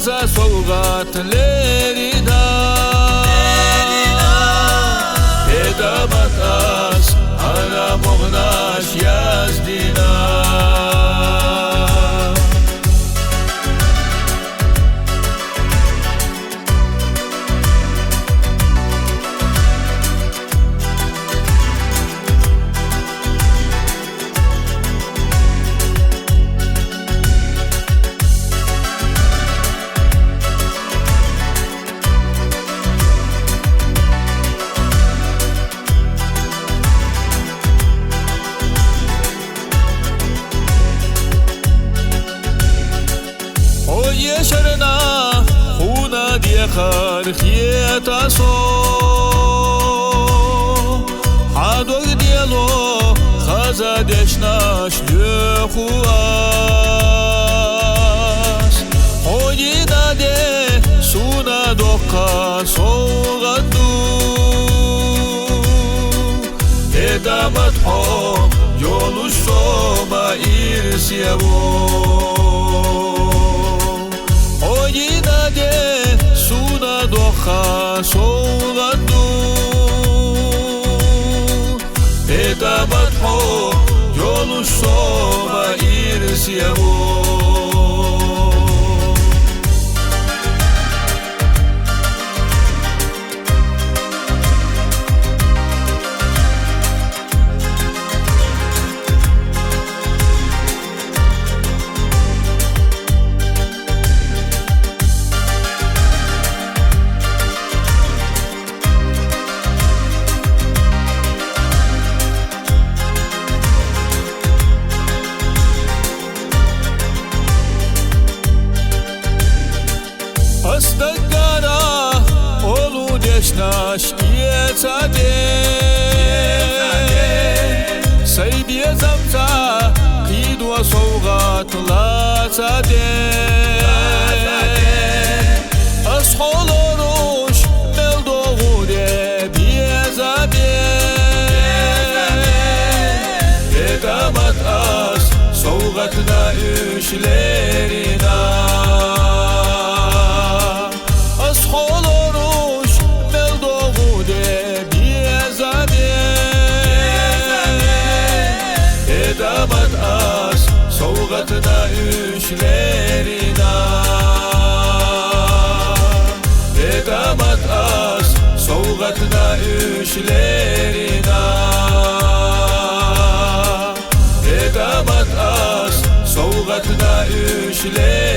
Eza sovgatlerina Edamat az ana muğnaş yazdina Yeşerna huna diye harhiyeta so Hadog diye lo Haza deşnaş lühuas Hoyina de suna dokka soğadu Edamat ho yolu soma irsiyevo Oyina de suna doha soğadu Edamat ho yolu soma irsiyevo Astagara olu deşnaş yetade Saybiye zamta qidwa soğgatla tade Asholoruş meldoğu de biyezade Edamat az soğgatla üşlerina Asholoruş meldoğu de biyezade Edamat az soğgatla üşlerina Edamat az soğgatla üşlerina Edamat az soğgatla üşlerina